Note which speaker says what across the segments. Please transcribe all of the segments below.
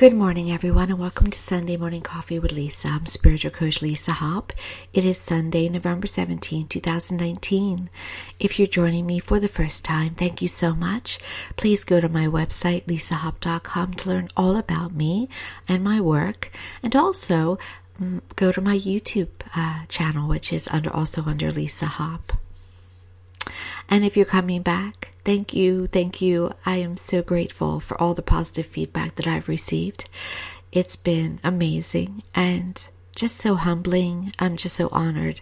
Speaker 1: Good morning, everyone, and welcome to Sunday Morning Coffee with Lisa. I'm Spiritual Coach Lisa Hopp. It is Sunday, November 17, 2019. If you're joining me for the first time, thank you so much. Please go to my website, lisahopp.com, to learn all about me and my work, and also go to my YouTube channel, which is also under Lisa Hopp. And if you're coming back, thank you. I am so grateful for all the positive feedback that I've received. It's been amazing and just so humbling. I'm just so honored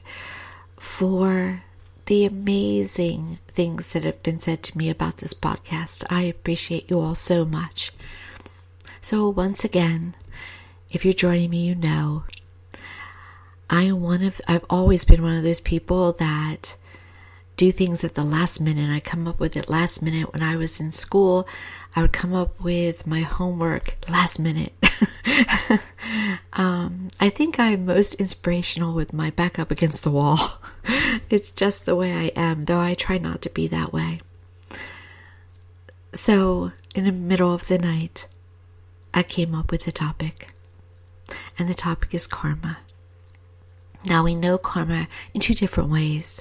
Speaker 1: for the amazing things that have been said to me about this podcast. I appreciate you all so much. So once again, if you're joining me, you know, I've always been one of those people that do things at the last minute. I come up with it last minute. When I was in school, I would come up with my homework last minute. I think I'm most inspirational with my back up against the wall. It's just the way I am, though I try not to be that way. So, in the middle of the night, I came up with a topic. And the topic is karma. Now, we know karma in two different ways.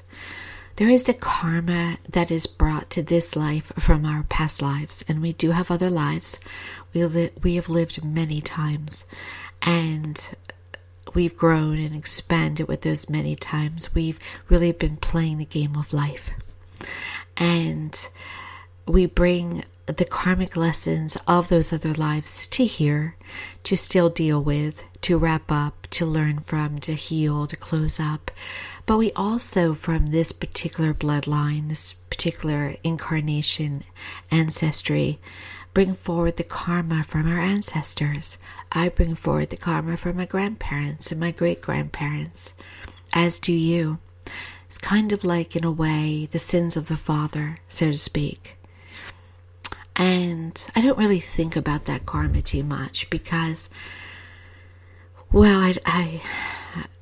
Speaker 1: There is the karma that is brought to this life from our past lives, and we do have other lives. We have lived many times, and we've grown and expanded with those many times. We've really been playing the game of life, and we bring the karmic lessons of those other lives to here, to still deal with, to wrap up, to learn from, to heal, to close up. But we also, from this particular bloodline, this particular incarnation, ancestry, bring forward the karma from our ancestors. I bring forward the karma from my grandparents and my great-grandparents, as do you. It's kind of like, in a way, the sins of the father, so to speak. And I don't really think about that karma too much because, well,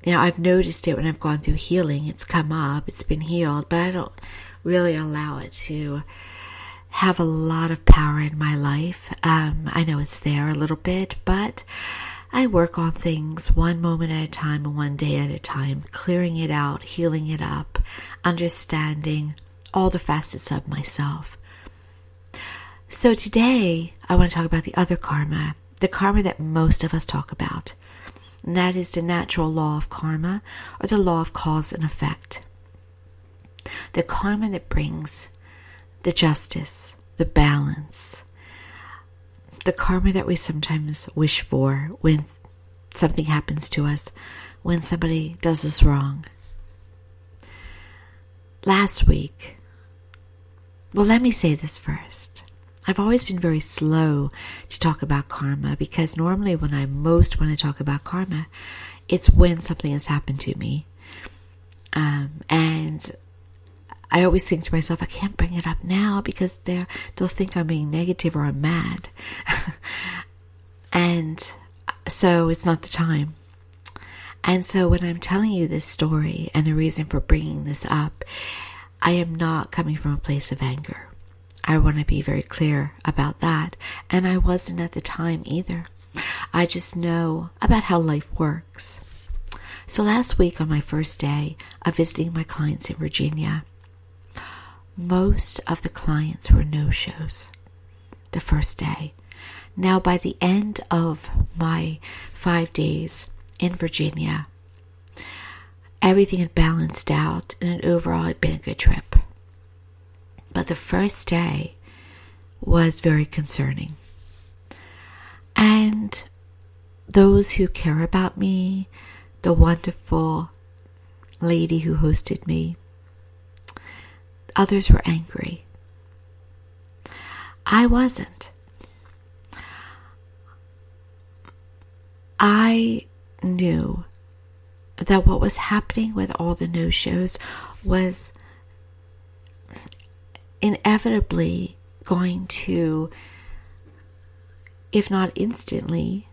Speaker 1: I've noticed it when I've gone through healing. It's come up, it's been healed, but I don't really allow it to have a lot of power in my life. I know it's there a little bit, but I work on things one moment at a time and one day at a time, clearing it out, healing it up, understanding all the facets of myself. So today, I want to talk about the other karma, the karma that most of us talk about. And that is the natural law of karma, or the law of cause and effect. The karma that brings the justice, the balance, the karma that we sometimes wish for when something happens to us, when somebody does us wrong. Last week, well, let me say this first. I've always been very slow to talk about karma because normally when I most want to talk about karma, it's when something has happened to me. And I always think to myself, I can't bring it up now because they'll think I'm being negative or I'm mad. And so it's not the time. And so when I'm telling you this story and the reason for bringing this up, I am not coming from a place of anger. I want to be very clear about that. And I wasn't at the time either. I just know about how life works. So last week on my first day of visiting my clients in Virginia, most of the clients were no-shows the first day. Now by the end of my 5 days in Virginia, everything had balanced out and overall had been a good trip. But the first day was very concerning. And those who care about me, the wonderful lady who hosted me, others were angry. I wasn't. I knew that what was happening with all the no-shows was inevitably going to, if not instantly,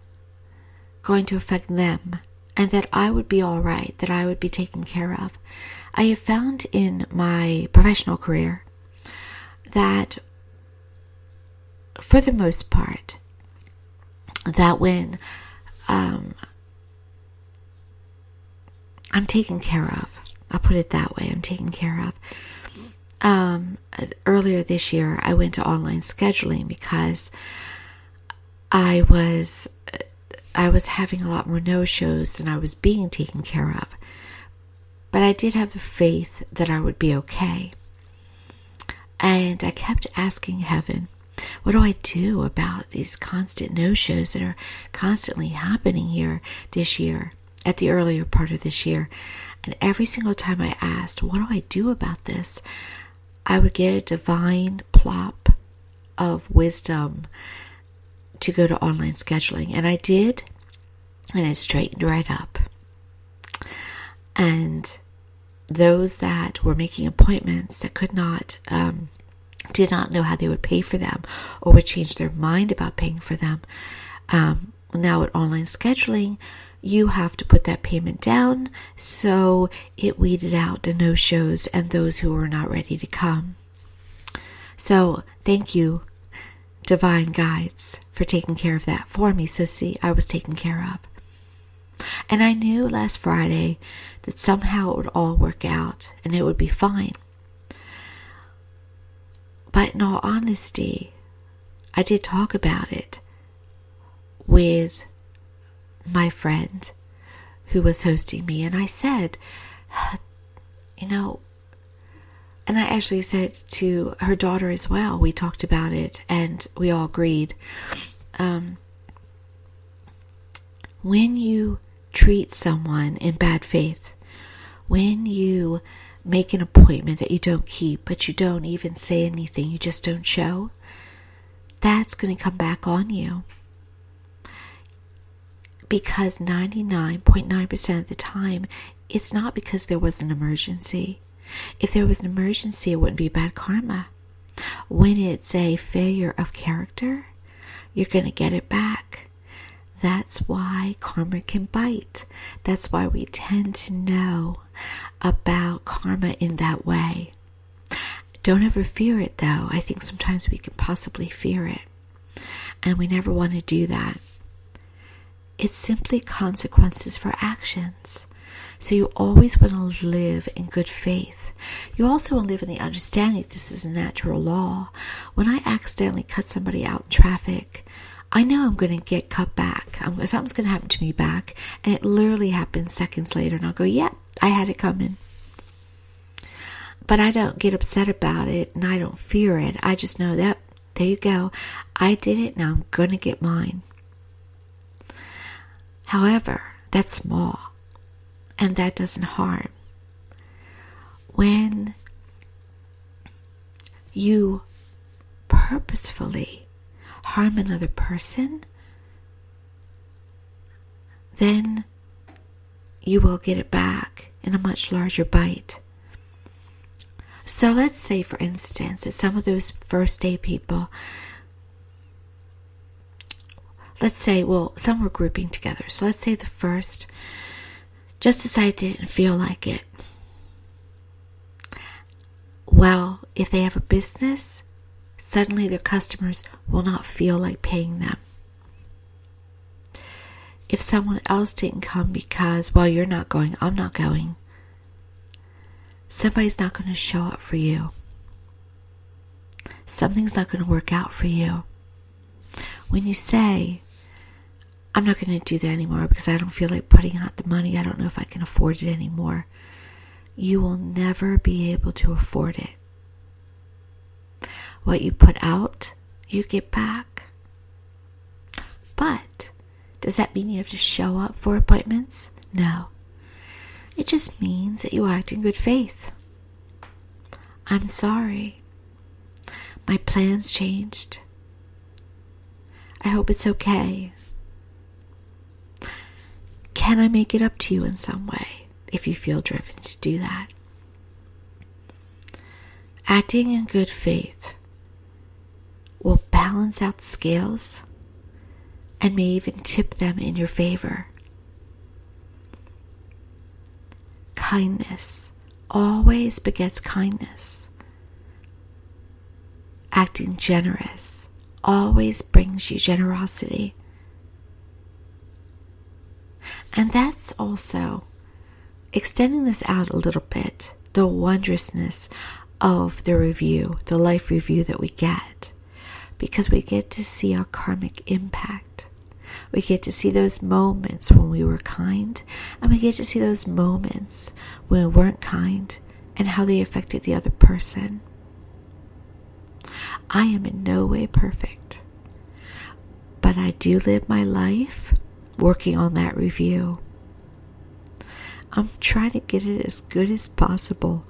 Speaker 1: going to affect them, and that I would be all right, that I would be taken care of. I have found in my professional career that for the most part, that when I'm taken care of, I'll put it that way, I'm taken care of. Earlier this year, I went to online scheduling because I was having a lot more no-shows than I was being taken care of. But I did have the faith that I would be okay. And I kept asking heaven, what do I do about these constant no-shows that are constantly happening here this year, at the earlier part of this year? And every single time I asked, what do I do about this? I would get a divine plop of wisdom to go to online scheduling. And I did, and it straightened right up. And those that were making appointments that did not know how they would pay for them or would change their mind about paying for them. Now at online scheduling, you have to put that payment down, so it weeded out the no-shows and those who were not ready to come. So thank you, divine guides, for taking care of that for me. So see, I was taken care of. And I knew last Friday that somehow it would all work out and it would be fine. But in all honesty, I did talk about it with my friend who was hosting me, and I said, and I actually said to her daughter as well, we talked about it and we all agreed. When you treat someone in bad faith, when you make an appointment that you don't keep, but you don't even say anything, you just don't show, that's going to come back on you. Because 99.9% of the time, it's not because there was an emergency. If there was an emergency, it wouldn't be bad karma. When it's a failure of character, you're going to get it back. That's why karma can bite. That's why we tend to know about karma in that way. Don't ever fear it, though. I think sometimes we can possibly fear it, and we never want to do that. It's simply consequences for actions. So you always want to live in good faith. You also want to live in the understanding that this is a natural law. When I accidentally cut somebody out in traffic, I know I'm going to get cut back. Something's going to happen to me back. And it literally happens seconds later. And I'll go, yeah, I had it coming. But I don't get upset about it and I don't fear it. I just know that, there you go. I did it, now I'm going to get mine. However, that's small, and that doesn't harm. When you purposefully harm another person, then you will get it back in a much larger bite. So let's say, for instance, that some of those first day people, let's say, some were grouping together. So let's say the first just decided they didn't feel like it. Well, if they have a business, suddenly their customers will not feel like paying them. If someone else didn't come because, well, you're not going, I'm not going, somebody's not going to show up for you. Something's not going to work out for you. When you say, I'm not going to do that anymore because I don't feel like putting out the money, I don't know if I can afford it anymore, you will never be able to afford it. What you put out, you get back. But does that mean you have to show up for appointments? No. It just means that you act in good faith. I'm sorry. My plans changed. I hope it's okay. Can I make it up to you in some way if you feel driven to do that? Acting in good faith will balance out the scales and may even tip them in your favor. Kindness always begets kindness. Acting generous always brings you generosity. And that's also extending this out a little bit, the wondrousness of the review, the life review that we get, because we get to see our karmic impact. We get to see those moments when we were kind, and we get to see those moments when we weren't kind and how they affected the other person. I am in no way perfect, but I do live my life working on that review. I'm trying to get it as good as possible.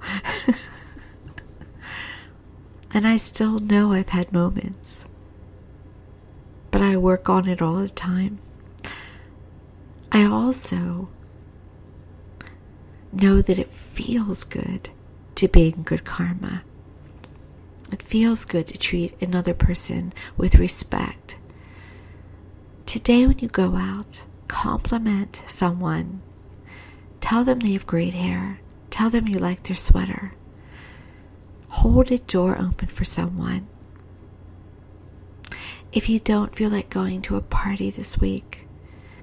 Speaker 1: And I still know I've had moments, but I work on it all the time. I also know that it feels good to be in good karma. It feels good to treat another person with respect. Today when you go out, compliment someone. Tell them they have great hair. Tell them you like their sweater. Hold a door open for someone. If you don't feel like going to a party this week,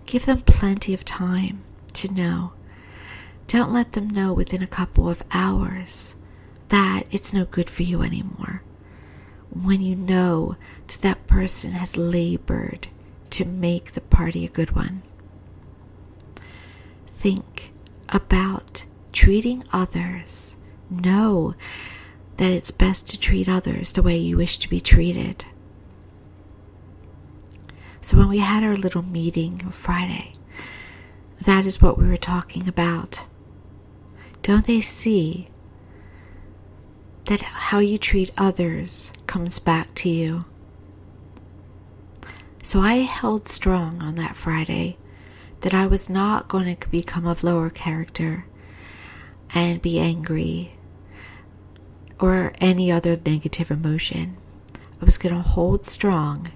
Speaker 1: give them plenty of time to know. Don't let them know within a couple of hours that it's no good for you anymore. When you know that that person has labored to make the party a good one. Think about treating others. Know that it's best to treat others the way you wish to be treated. So when we had our little meeting Friday, that is what we were talking about. Don't they see that how you treat others comes back to you? So I held strong on that Friday that I was not going to become of lower character and be angry or any other negative emotion. I was going to hold strong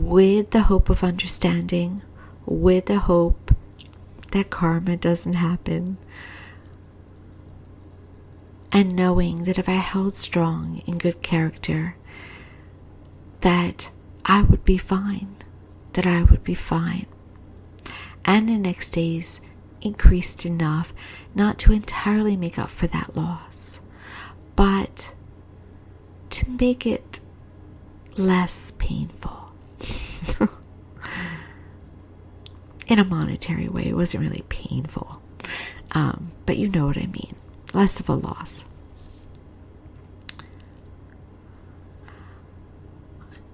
Speaker 1: with the hope of understanding, with the hope that karma doesn't happen, and knowing that if I held strong in good character, that I would be fine, And the next days increased enough not to entirely make up for that loss, but to make it less painful. In a monetary way, it wasn't really painful, but you know what I mean. Less of a loss.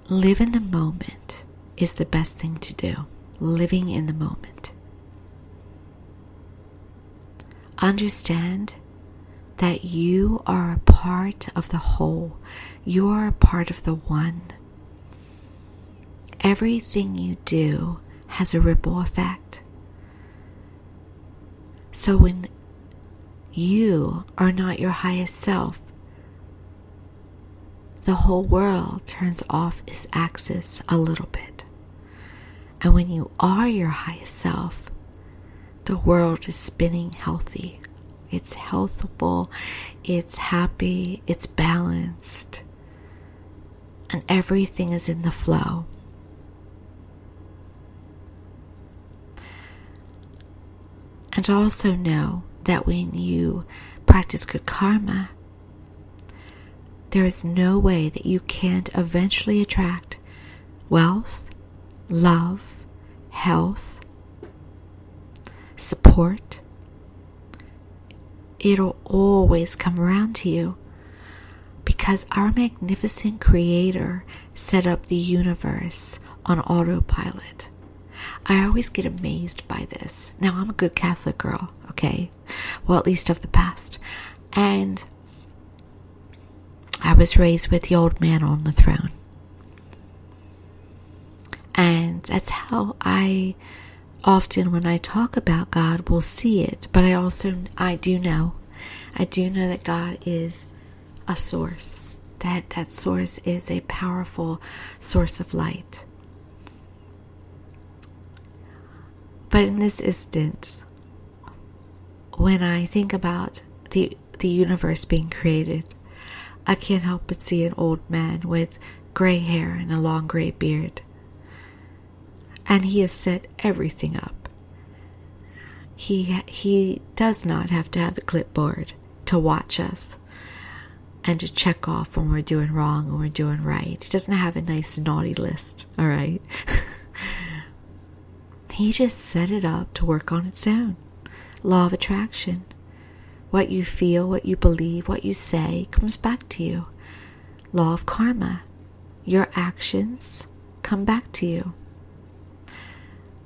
Speaker 1: Live in the moment is the best thing to do. Living in the moment. Understand that you are a part of the whole. You are a part of the one. Everything you do has a ripple effect. So when you are not your highest self, the whole world turns off its axis a little bit. And when you are your highest self, the world is spinning healthy. It's healthful, it's happy, it's balanced, and everything is in the flow. And also know that when you practice good karma, there is no way that you can't eventually attract wealth, love, health, support. It'll always come around to you because our magnificent Creator set up the universe on autopilot. I always get amazed by this. Now, I'm a good Catholic girl, okay? Well, at least of the past. And I was raised with the old man on the throne. And that's how I often, when I talk about God, will see it. But I do know that God is a source. That source is a powerful source of light. But in this instance, when I think about the universe being created, I can't help but see an old man with gray hair and a long gray beard. And He has set everything up. He does not have to have the clipboard to watch us and to check off when we're doing wrong and we're doing right. He doesn't have a nice naughty list, all right? He just set it up to work on its own. Law of attraction. What you feel, what you believe, what you say comes back to you. Law of karma. Your actions come back to you.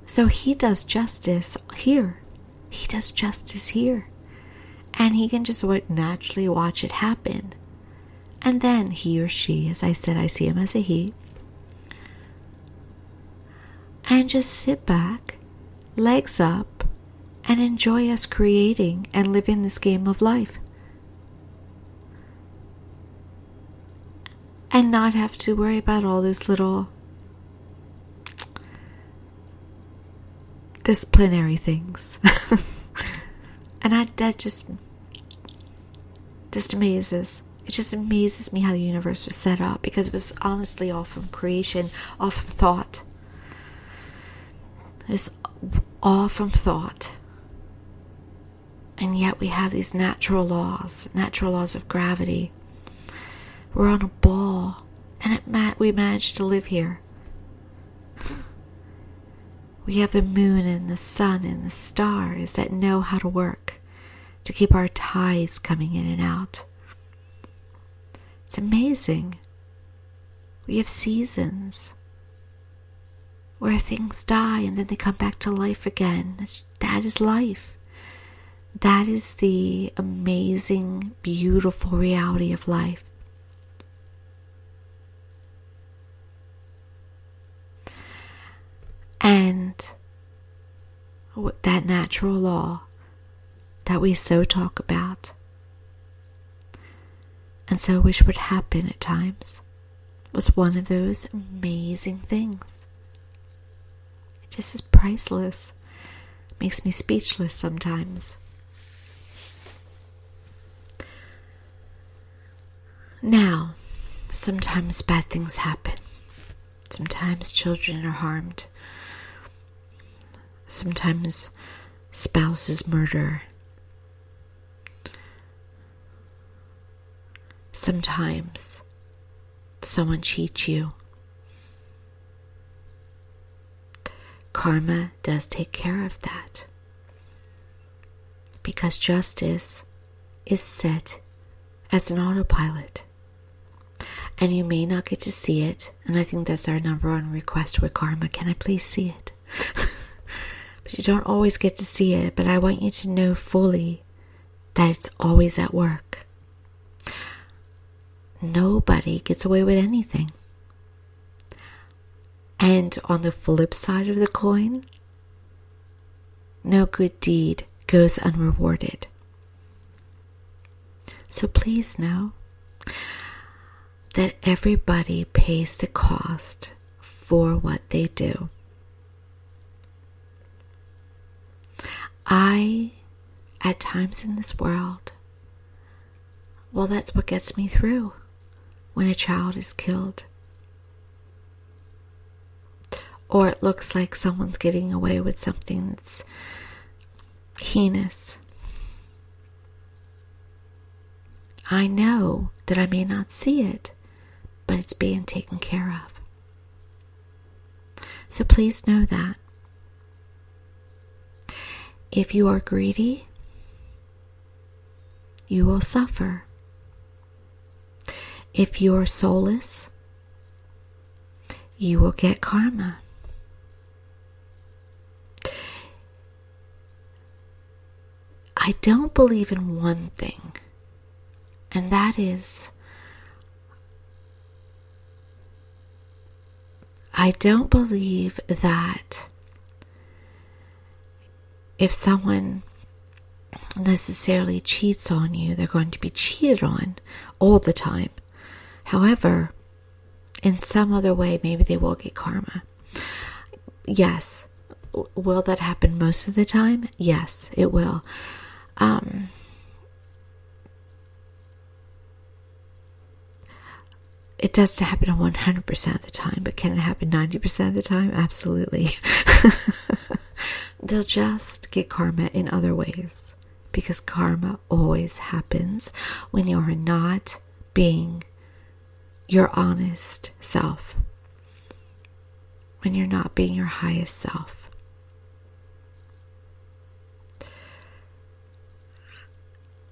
Speaker 1: So He does justice here. He does justice here. And He can just naturally watch it happen. And then he or she, as I said, I see him as a he, and just sit back, legs up, and enjoy us creating and living this game of life. And not have to worry about all those little disciplinary things. And that just amazes. It just amazes me how the universe was set up, because it was honestly all from creation, all from thought. It's all from thought. And yet we have these natural laws of gravity. We're on a ball, and we managed to live here. We have the moon and the sun and the stars that know how to work to keep our tides coming in and out. It's amazing. We have seasons where things die and then they come back to life again. That is life. That is the amazing, beautiful reality of life. And that natural law that we so talk about and so wish would happen at times was one of those amazing things. It just is priceless. It makes me speechless sometimes. Now, sometimes bad things happen. Sometimes children are harmed. Sometimes spouses murder. Sometimes someone cheats you. Karma does take care of that, because justice is set as an autopilot. And you may not get to see it, and I think that's our number one request with karma. Can I please see it? But you don't always get to see it, but I want you to know fully that it's always at work. Nobody gets away with anything. And on the flip side of the coin, no good deed goes unrewarded. So please know that everybody pays the cost for what they do. At times in this world, well, that's what gets me through when a child is killed. Or it looks like someone's getting away with something that's heinous. I know that I may not see it, but it's being taken care of. So please know that. If you are greedy, you will suffer. If you are soulless, you will get karma. I don't believe in one thing, and that is, I don't believe that if someone necessarily cheats on you, they're going to be cheated on all the time. However, in some other way, maybe they will get karma. Yes. Will that happen most of the time? Yes, it will. it doesn't happen 100% of the time, but can it happen 90% of the time? Absolutely. They'll just get karma in other ways, because karma always happens when you are not being your honest self, when you're not being your highest self.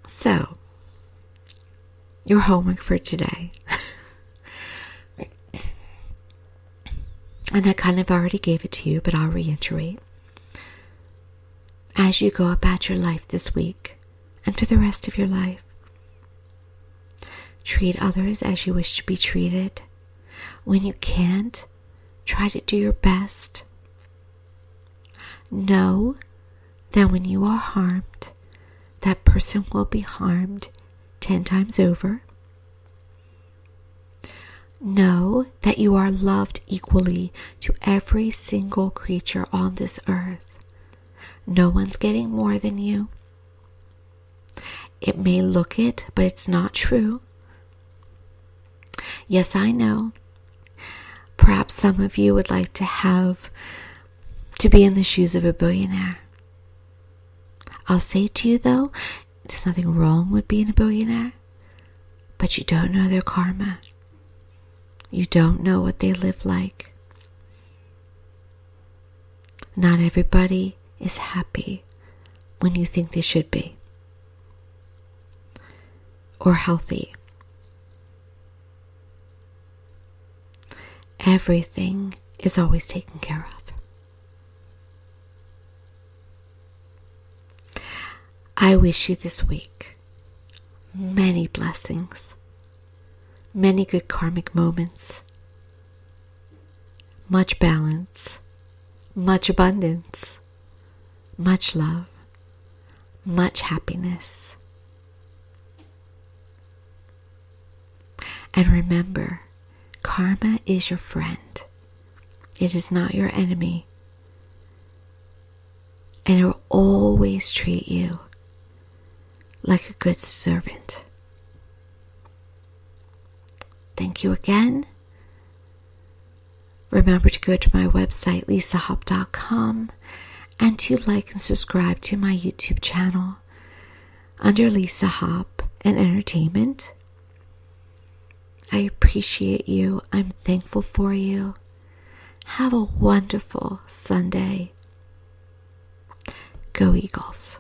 Speaker 1: So, your homework for today. And I kind of already gave it to you, but I'll reiterate. As you go about your life this week and for the rest of your life, treat others as you wish to be treated. When you can't, try to do your best. Know that when you are harmed, that person will be harmed 10 times over. Know that you are loved equally to every single creature on this earth. No one's getting more than you. It may look it, but it's not true. Yes, I know. Perhaps some of you would like to be in the shoes of a billionaire. I'll say to you though, there's nothing wrong with being a billionaire, but you don't know their karma. You don't know what they live like. Not everybody is happy when you think they should be, or healthy. Everything is always taken care of. I wish you this week many blessings, many good karmic moments, much balance, much abundance, much love, much happiness. And remember, karma is your friend. It is not your enemy. And it will always treat you like a good servant. Thank you again. Remember to go to my website, lisahop.com, and to like and subscribe to my YouTube channel under Lisa Hop and Entertainment. I appreciate you. I'm thankful for you. Have a wonderful Sunday. Go Eagles.